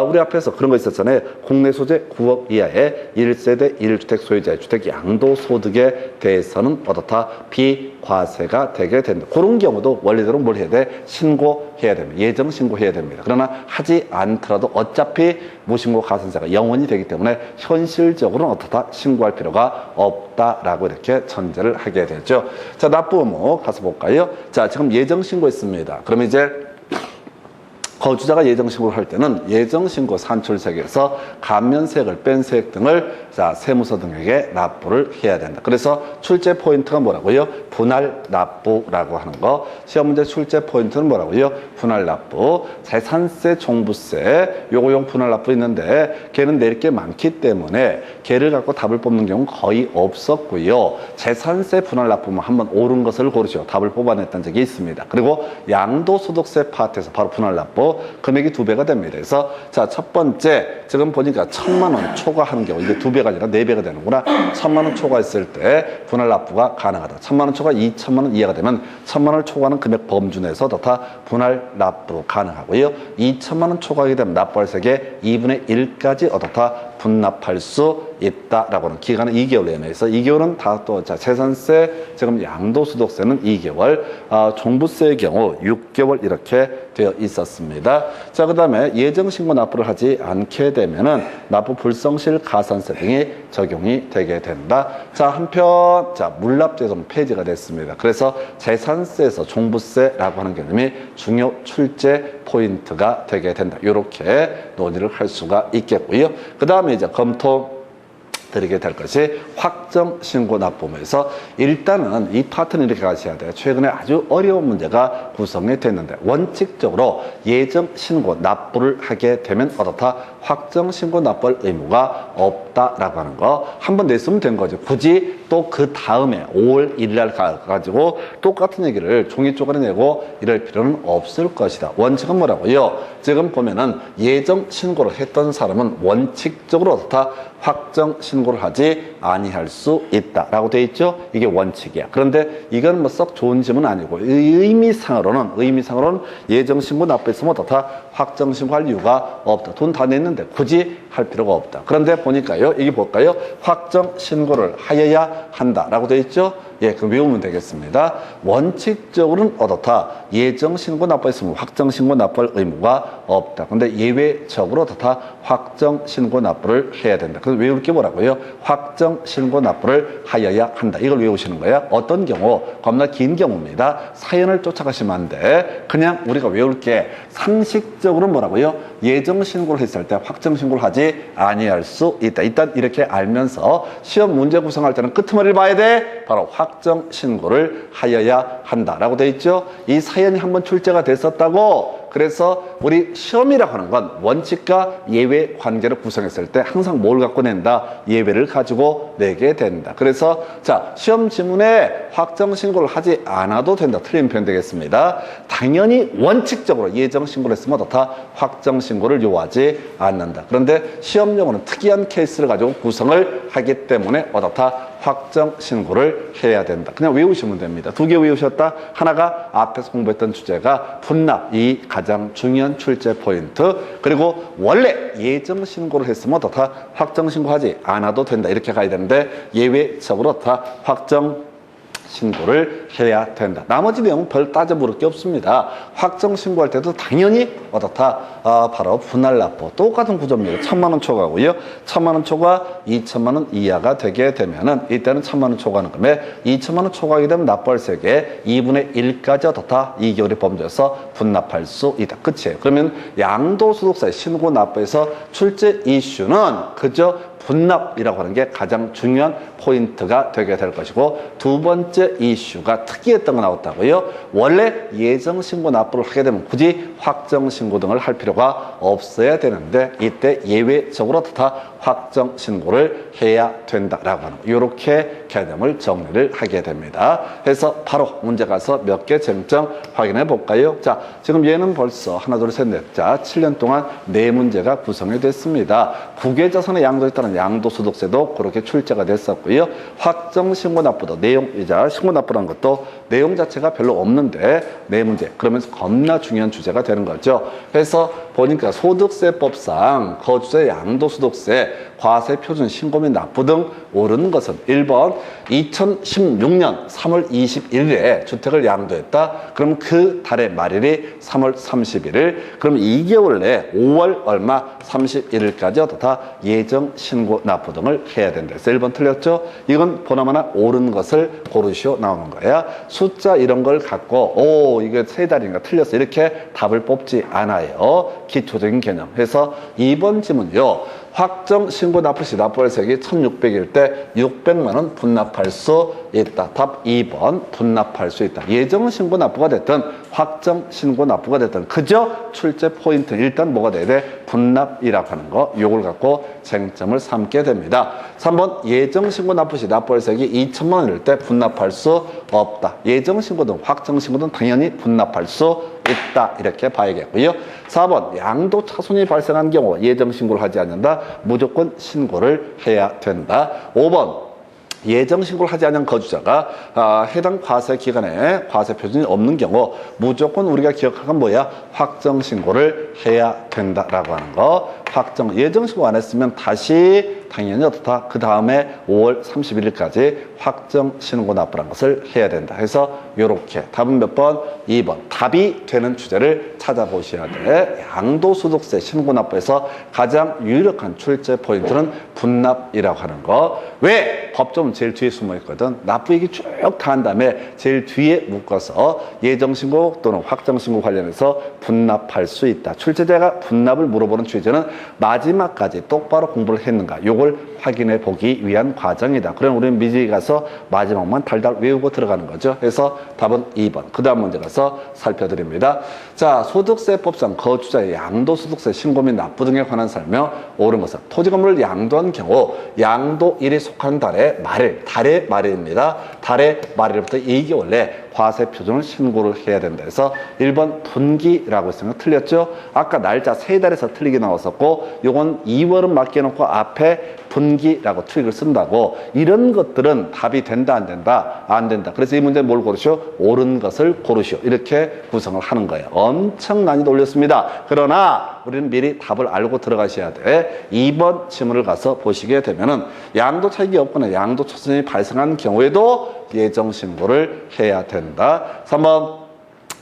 우리 앞에서 그런 거 있었잖아요. 국내 소재 9억 이하의 1세대 1주택 소유자의 주택 양도소득에 대해서는 어떻다? 비과세가 되게 된다. 그런 경우도 원래대로 뭘 해야 돼? 신고해야 됩니다. 예정 신고해야 됩니다. 그러나 하지 않더라도 어차피 무신고 가산세가 영원히 되기 때문에 현실적으로는 어떻다? 신고할 필요가 없다라고 이렇게 전제를 하게 되죠. 자, 납부 의무 가서 볼까요? 자, 지금 예정 신고했습니다. 그러면 이제 거주자가 예정신고를 할 때는 예정신고 산출세액에서 감면세액을 뺀 세액 등을 자, 세무서 등에게 납부를 해야 된다. 그래서 출제 포인트가 뭐라고요? 분할 납부라고 하는 거. 시험 문제 출제 포인트는 뭐라고요? 분할 납부. 재산세, 종부세, 요거용 분할 납부 있는데 걔는 낼 게 많기 때문에 걔를 갖고 답을 뽑는 경우는 거의 없었고요. 재산세 분할 납부만 한번 옳은 것을 고르시오. 답을 뽑아냈던 적이 있습니다. 그리고 양도소득세 파트에서 바로 분할 납부. 금액이 2배가 됩니다. 그래서 자, 첫 번째 지금 보니까 1,000만 원 초과하는 경우 이게 2배가 아니라 4배가 되는구나. 1,000만 원 초과했을 때 분할 납부가 가능하다. 1,000만 원 초과 2,000만 원 이하가 되면 1,000만 원을 초과하는 금액 범주 내에서 다 분할 납부 가능하고요. 2,000만 원 초과하게 되면 납부할 세액의 2분의 1까지 어떻다? 분납할 수 있다라고 하는 기간은 2개월 내에서 2개월은 다 또 재산세 지금 양도소득세는 2개월, 종부세의 경우 6개월 이렇게 되어 있었습니다. 자, 그 다음에 예정신고 납부를 하지 않게 되면은 납부 불성실 가산세 등이 적용이 되게 된다. 자, 한편 자, 물납제도는 폐지가 됐습니다. 그래서 재산세에서 종부세라고 하는 개념이 중요 출제 포인트가 되게 된다. 이렇게 논의를 할 수가 있겠고요. 그 다음에 이제 검토 드리게 될 것이 확정 신고 납부에서 일단은 이 파트는 이렇게 가셔야 돼요. 최근에 아주 어려운 문제가 구성이 됐는데 원칙적으로 예정 신고 납부를 하게 되면 어떻다? 확정 신고 납부할 의무가 없다라고 하는 거 한번 냈으면 된 거죠. 굳이 또 그 다음에 5월 1일 날 가지고 똑같은 얘기를 종이 쪼가리 내고 이럴 필요는 없을 것이다. 원칙은 뭐라고요? 지금 보면은 예정 신고를 했던 사람은 원칙적으로 어떻다? 확정 신고를 하지 아니할 수 있다라고 돼 있죠. 이게 원칙이야. 그런데 이건 뭐 썩 좋은 질문은 아니고 의미상으로는 예정 신고 납부했으면 어떻다? 확정 신고할 이유가 없다. 돈 다 냈는데 굳이 할 필요가 없다. 그런데 보니까요. 이게 볼까요? 확정 신고를 하여야 한다라고 돼 있죠. 예, 그럼 외우면 되겠습니다. 원칙적으로는 어떻다. 예정신고 납부했으면 확정신고 납부할 의무가 없다. 근데 예외적으로 어떻다. 확정신고 납부를 해야 된다. 그래서 외울 게 뭐라고요? 확정신고 납부를 하여야 한다. 이걸 외우시는 거예요. 어떤 경우? 겁나 긴 경우입니다. 사연을 쫓아가시면 안 돼. 그냥 우리가 외울 게 상식적으로 뭐라고요? 예정신고를 했을 때 확정신고를 하지 아니할 수 있다. 일단 이렇게 알면서 시험 문제 구성할 때는 끄트머리를 봐야 돼. 바로 확정신고를 하여야 한다라고 돼 있죠. 이 사연이 한번 출제가 됐었다고. 그래서 우리 시험이라고 하는 건 원칙과 예외 관계를 구성했을 때 항상 뭘 갖고 낸다? 예외를 가지고 내게 된다. 그래서 자, 시험 지문에 확정신고를 하지 않아도 된다. 틀린 표현 되겠습니다. 당연히 원칙적으로 예정신고를 했으면 어떻다? 확정신고를 요하지 않는다. 그런데 시험용어는 특이한 케이스를 가지고 구성을 하기 때문에 어떻다? 확정신고를 해야 된다. 그냥 외우시면 됩니다. 두 개 외우셨다. 하나가 앞에서 공부했던 주제가 분납, 이 가장 중요한 출제 포인트. 그리고 원래 예정신고를 했으면 어떻다? 확정신고하지 않아도 된다. 이렇게 가야 되는데 예외적으로 어떻다? 확정신고를 해야 된다. 나머지 내용은 별 따져 물을 게 없습니다. 확정신고할 때도 당연히 어떻다? 바로 분할납부. 똑같은 구조입니다. 1,000만 원 초과고요. 1,000만 원 초과 2,000만 원 이하가 되게 되면은 이때는 1,000만 원 초과하는 금액 2,000만 원 초과하게 되면 납부할세계 2분의 1까지 어떻다? 2개월이 범죄해서 분납할 수 있다. 끝이에요. 그러면 양도소득세 신고 납부에서 출제 이슈는 그저 분납이라고 하는 게 가장 중요한 포인트가 되게 될 것이고 두 번째 이슈가 특이했던 거 나왔다고요. 원래 예정신고 납부를 하게 되면 굳이 확정신고 등을 할 필요가 없어야 되는데 이때 예외적으로 다 확정신고를 해야 된다라고 하는 이렇게 개념을 정리를 하게 됩니다. 그래서 바로 문제 가서 몇 개 쟁점 확인해 볼까요? 자, 지금 얘는 벌써 하나, 둘, 셋, 넷. 자, 7년 동안 4문제가 구성이 됐습니다. 국외자산의 양도에 따른 양도소득세도 그렇게 출제가 됐었고요. 확정신고 납부도 내용이자 신고 납부라는 것도 내용 자체가 별로 없는데 4문제. 그러면서 겁나 중요한 주제가 되는 거죠. 그래서 보니까 소득세법상 거주자 양도소득세, 과세표준 신고 및 납부 등 오르는 것은 1번 2016년 3월 21일에 주택을 양도했다. 그럼 그 달의 말일이 3월 31일. 그럼 2개월 내에 5월 얼마 31일까지 어떻다? 예정 신고 납부 등을 해야 된다. 그래서 1번 틀렸죠? 이건 보나마나 옳은 것을 고르시오 나오는 거야. 숫자 이런 걸 갖고 이게 3달인가 틀렸어. 이렇게 답을 뽑지 않아요. 기초적인 개념. 그래서 2번 지문요. 확정 신고 납부 시 납부할세액이 1,600일 때 600만 원 분납할 수 있다. 답 2번 분납할 수 있다. 예정 신고 납부가 됐든 확정 신고 납부가 됐든 그저 출제 포인트 일단 뭐가 돼야 돼? 분납이라고 하는 거 요걸 갖고 쟁점을 삼게 됩니다. 3번 예정 신고 납부 시 납부할세액이 2,000만 원일 때 분납할 수 없다. 예정 신고든 확정 신고든 당연히 분납할 수 있다. 이렇게 봐야겠고요. 4번 양도 차손이 발생한 경우 예정 신고를 하지 않는다. 무조건 신고를 해야 된다. 5번 예정 신고를 하지 않은 거주자가 해당 과세 기간에 과세 표준이 없는 경우 무조건 우리가 기억할 건 뭐야? 확정 신고를 해야 된다라고 하는 거. 확정 예정 신고 안 했으면 다시 당연히 어떻다? 그 다음에 5월 31일까지 확정 신고 납부란 것을 해야 된다. 해서 요렇게 답은 몇 번? 2번. 답이 되는 주제를 찾아보셔야 돼. 양도소득세 신고 납부에서 가장 유력한 출제 포인트는 분납이라고 하는 거. 왜? 법조문 제일 뒤에 숨어 있거든. 납부 얘기 쭉 다 한 다음에 제일 뒤에 묶어서 예정신고 또는 확정신고 관련해서 분납할 수 있다. 출제자가 분납을 물어보는 취지는 마지막까지 똑바로 공부를 했는가 요걸 확인해 보기 위한 과정이다. 그럼 우리는 미리 가서 마지막만 달달 외우고 들어가는 거죠. 그래서 답은 2번. 그 다음 문제 가서 살펴드립니다. 자, 소득세법상 거주자의 양도소득세 신고 및 납부 등에 관한 설명. 옳은 것은 토지 건물을 양도한 경우 양도일이 속한 달의 말일, 달의 말일입니다. 달의 말일부터 2개월 내 과세 표준을 신고를 해야 된다. 해서 1번 분기라고 했으면 틀렸죠. 아까 날짜 3달에서 틀리게 나왔었고 요건 2월은 맡겨놓고 앞에 분기라고 트릭을 쓴다고. 이런 것들은 답이 된다 안 된다? 안 된다. 그래서 이 문제는 뭘 고르시오? 옳은 것을 고르시오. 이렇게 구성을 하는 거예요. 엄청 난이도 올렸습니다. 그러나 우리는 미리 답을 알고 들어가셔야 돼. 2번 지문을 가서 보시게 되면은 양도 차익이 없거나 양도 초선이 발생한 경우에도 예정 신고를 해야 된다. 3번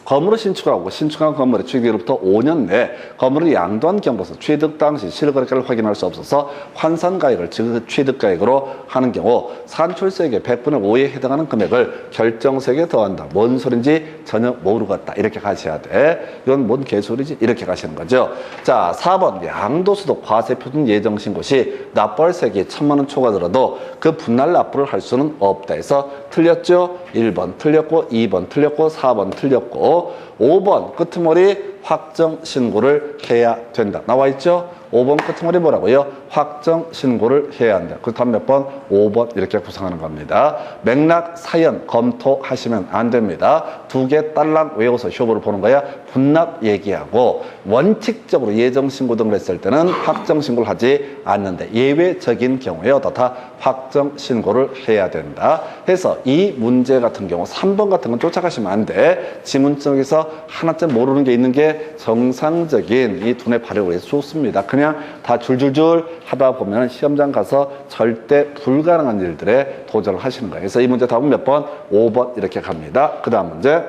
건물을 신축하고 신축한 건물의 취득으로부터 5년 내에 건물을 양도한 경보서 취득 당시 실거래가를 확인할 수 없어서 환산가액을 즉 취득가액으로 하는 경우 산출세액의 100분의 5에 해당하는 금액을 결정세액에 더한다. 뭔 소린지 전혀 모르겠다. 이렇게 가셔야 돼. 이건 뭔 개소리지? 이렇게 가시는 거죠. 자, 4번 양도소득 과세표준 예정신고 시 납부할세액이 1,000만 원 초과하더라도 그 분할 납부를 할 수는 없다 해서 틀렸죠? 1번 틀렸고 2번 틀렸고 4번 틀렸고 5번 끄트머리 확정 신고를 해야 된다. 나와 있죠? 5번 끄트머리 뭐라고요? 확정 신고를 해야 한다. 그 다음 몇 번? 5번 이렇게 구성하는 겁니다. 맥락 사연 검토하시면 안 됩니다. 두 개 딸랑 외워서 쇼부를 보는 거야. 분납 얘기하고 원칙적으로 예정신고 등을 했을 때는 확정신고를 하지 않는데 예외적인 경우에 어떻다? 확정신고를 해야 된다. 해서 이 문제 같은 경우 3번 같은 건 쫓아가시면 안 돼. 지문적에서 하나쯤 모르는 게 있는 게 정상적인 이 두뇌 발육을 위해서 좋습니다. 그냥 다 줄줄줄 하다 보면 시험장 가서 절대 불가능한 일들에 도전을 하시는 거예요. 그래서 이 문제 답은 몇 번? 5번 이렇게 갑니다. 그 다음 문제.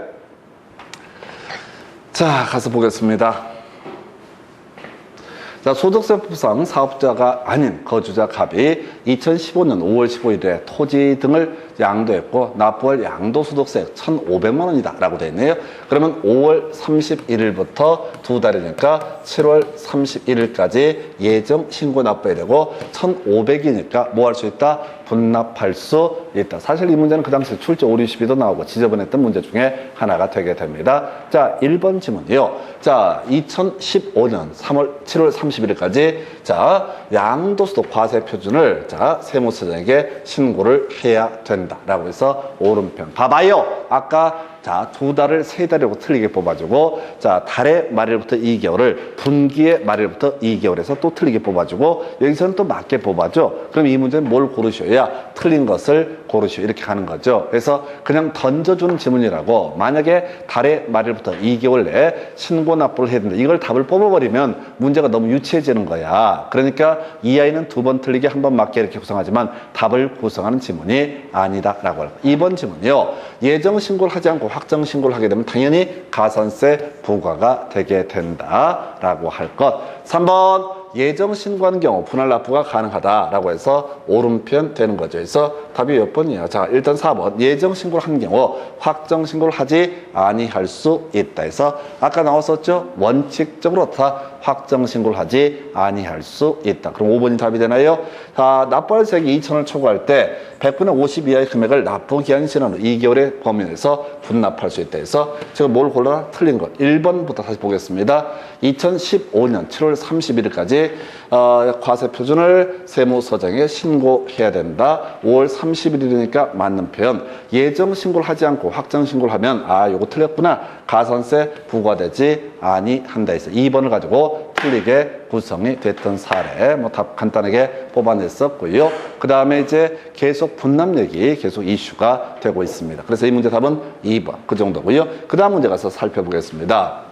자, 가서 보겠습니다. 자, 소득세법상 사업자가 아닌 거주자 갑이 2015년 5월 15일에 토지 등을 양도했고 납부할 양도소득세 1,500만 원이다 라고 되어 있네요. 그러면 5월 31일부터 두 달이니까 7월 31일까지 예정 신고 납부해야 되고 1,500이니까 뭐 할 수 있다? 분납할 수 있다. 사실 이 문제는 그 당시 출제 5, 62도 나오고 지저분했던 문제 중에 하나가 되게 됩니다. 자, 1번 지문이요. 자, 2015년 7월 30일까지 자, 양도소득 과세 표준을 자, 세무서장에게 신고를 해야 된다라고 해서 오른편. 봐봐요. 아까 자, 두 달을 세 달이라고 틀리게 뽑아주고 자, 달의 말일부터 2개월을 분기의 말일부터 2개월에서 또 틀리게 뽑아주고 여기서는 또 맞게 뽑아줘. 그럼 이 문제는 뭘 고르셔야 틀린 것을 고르시오. 이렇게 가는 거죠. 그래서 그냥 던져주는 지문이라고 만약에 달의 말일부터 2개월 내에 신고 납부를 해야 된다. 이걸 답을 뽑아버리면 문제가 너무 유치해지는 거야. 그러니까 이 아이는 두 번 틀리게 한 번 맞게 이렇게 구성하지만 답을 구성하는 지문이 아니다라고 합니다. 2번 지문이요. 예정 신고를 하지 않고 확정 신고를 하게 되면 당연히 가산세 부과가 되게 된다라고 할 것. 3번 예정 신고하는 경우 분할 납부가 가능하다라고 해서 오른편 되는 거죠. 그래서 답이 몇 번이에요? 자, 일단 4번 예정 신고를 한 경우 확정 신고를 하지 아니할 수 있다 해서 아까 나왔었죠? 원칙적으로 다 확정 신고를 하지 아니할 수 있다. 그럼 5번이 답이 되나요? 자, 납부할 세액이 2,000원을 초과할 때 100분의 50 이하의 금액을 납부 기한 시간으로 2개월의 범위 내에서 분납할 수 있다 해서 제가 뭘 골라라? 틀린 것. 1번부터 다시 보겠습니다. 2015년 7월 31일까지 과세 표준을 세무서장에 신고해야 된다. 5월 30일이니까 맞는 표현. 예정 신고를 하지 않고 확정 신고를 하면 요거 틀렸구나. 가산세 부과되지 아니한다 해서 2번을 가지고 틀리게 구성이 됐던 사례 뭐 답 간단하게 뽑아냈었고요. 그 다음에 이제 계속 분납 얘기 계속 이슈가 되고 있습니다. 그래서 이 문제 답은 2번 그 정도고요. 그 다음 문제 가서 살펴보겠습니다.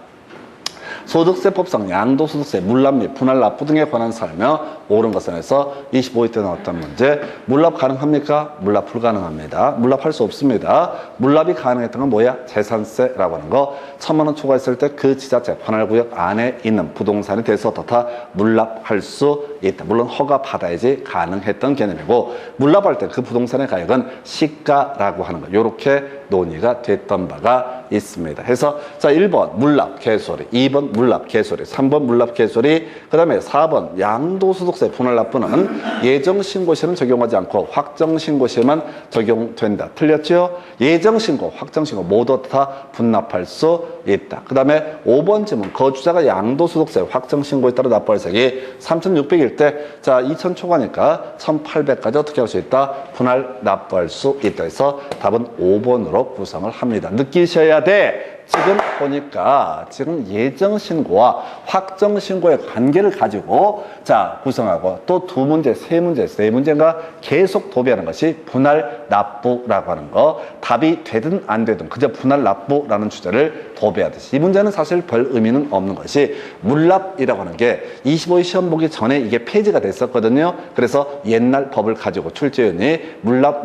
소득세법상 양도소득세, 물납 및 분할 납부 등에 관한 설명 옳은 것은 해서 25회 때 나왔던 문제. 물납 가능합니까? 물납 불가능합니다. 물납할 수 없습니다. 물납이 가능했던 건 뭐야? 재산세라고 하는 거. 1,000만 원 초과했을 때 그 지자체 관할구역 안에 있는 부동산에 대해서 어떻다? 물납할 수 있다. 물론 허가 받아야지 가능했던 개념이고 물납할 때 그 부동산의 가격은 시가라고 하는 거. 이렇게 논의가 됐던 바가 있습니다. 해서 자 1번 물납 개소리, 2번 물납 개소리, 3번 물납 개소리, 그 다음에 4번 양도소득세 분할 납부는 예정신고 시에는 적용하지 않고 확정신고 시에만 적용된다. 틀렸죠? 예정신고, 확정신고 모두 다 분납할 수 있다. 그 다음에 5번 질문 거주자가 양도소득세 확정신고에 따라 납부할 세액이 3,600일 때 자 2,000 초과니까 1,800까지 어떻게 할 수 있다? 분할 납부할 수 있다. 해서 답은 5번으로 구성을 합니다. 느끼셔야 돼. 지금 보니까 지금 예정신고와 확정신고의 관계를 가지고 자 구성하고 또 두 문제, 세 문제, 네 문제가 계속 도배하는 것이 분할 납부라고 하는 거. 답이 되든 안 되든 그저 분할 납부라는 주제를 도배하듯이 이 문제는 사실 별 의미는 없는 것이 물납이라고 하는 게 25회 시험 보기 전에 이게 폐지가 됐었거든요. 그래서 옛날 법을 가지고 출제위원이 물납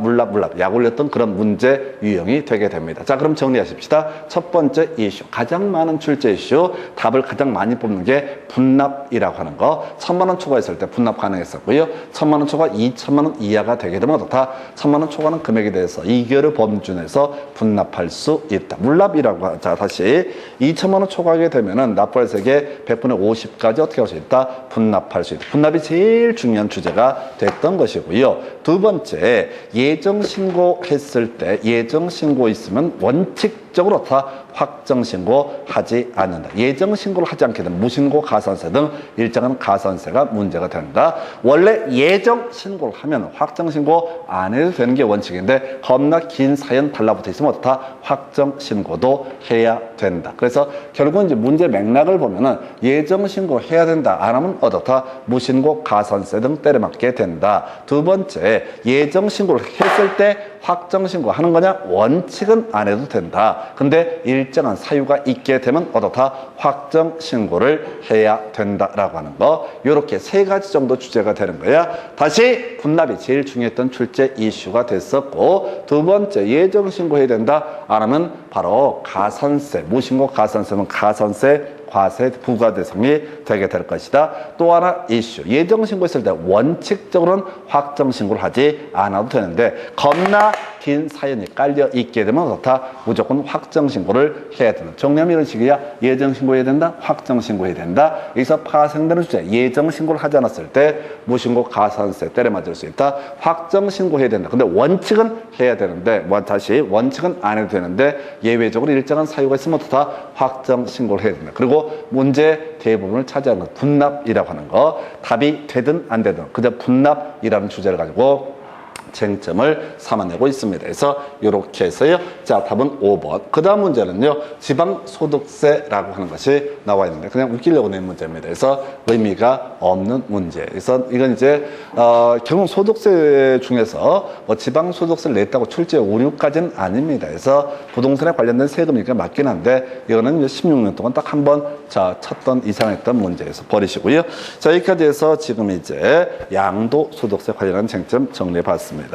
약 올렸던 그런 문제 유형이 되게 됩니다. 자, 그럼 정리하십시다. 첫 번째 이슈, 가장 많은 출제 이슈, 답을 가장 많이 뽑는 게 분납이라고 하는 거. 1,000만 원 초과했을 때 분납 가능했었고요. 1,000만 원 초과 2,000만 원 이하가 되게 되면 어떻다? 1,000만 원 초과는 금액에 대해서 2개월의 범준에서 분납할 수 있다. 물납이라고 자 다시 2,000만 원 초과하게 되면은 납부할 세계 100분의 50까지 어떻게 할 수 있다? 분납할 수 있다. 분납이 제일 중요한 주제가 됐던 것이고요. 두 번째, 예정 신고했을 때 예정 신고 있으면 원칙적으로 다 확정 신고하지 않는다. 예정 신고를 하지 않게 되면 무신고, 가산세 등 일정한 가산세가 문제가 된다. 원래 예정 신고를 하면 확정 신고 안 해도 되는 게 원칙인데 겁나 긴 사연 달라붙어 있으면 어떻다? 확정 신고도 해야 된다. 그래서 결국은 이제 문제 맥락을 보면은 예정 신고 해야 된다. 안 하면 어떻다? 무신고, 가산세 등 때려맞게 된다. 두 번째, 예정 신고를 했을 때 확정 신고 하는 거냐? 원칙은 안 해도 된다. 근데 일정한 사유가 있게 되면 어떻다? 확정 신고를 해야 된다라고 하는 거. 이렇게 세 가지 정도 주제가 되는 거야. 다시 분납이 제일 중요했던 출제 이슈가 됐었고, 두 번째 예정 신고해야 된다. 안 하면 바로 가산세, 무신고 가산세는 가산세 과세 부과 대상이 되게 될 것이다. 또 하나 이슈, 예정 신고했을 때 원칙적으로는 확정 신고를 하지 않아도 되는데 겁나 긴 사연이 깔려 있게 되면 어떻다? 무조건 확정 신고를 해야 된다. 정리하면 이런 식이야. 예정 신고해야 된다. 확정 신고해야 된다. 여기서 파생되는 주제, 예정 신고를 하지 않았을 때 무신고 가산세 때려 맞을 수 있다. 확정 신고해야 된다. 근데 원칙은 해야 되는데 다시 원칙은 안 해도 되는데 예외적으로 일정한 사유가 있으면 어떻다? 확정 신고를 해야 된다. 그리고 문제 대부분을 차지하는 분납이라고 하는 거. 답이 되든 안 되든 그저 분납이라는 주제를 가지고 쟁점을 삼아내고 있습니다. 그래서 이렇게 해서요. 자, 답은 5번. 그 다음 문제는요. 지방소득세라고 하는 것이 나와 있는데 그냥 웃기려고 낸 문제입니다. 그래서 의미가 없는 문제. 그래서 이건 이제 결국 소득세 중에서 지방소득세를 냈다고 출제 오류까지는 아닙니다. 그래서 부동산에 관련된 세금이니까 맞긴 한데 이거는 이제 16년 동안 딱 한 번 쳤던 이상했던 문제에서 버리시고요. 자, 여기까지 해서 지금 이제 양도소득세 관련한 쟁점 정리해 봤습니다.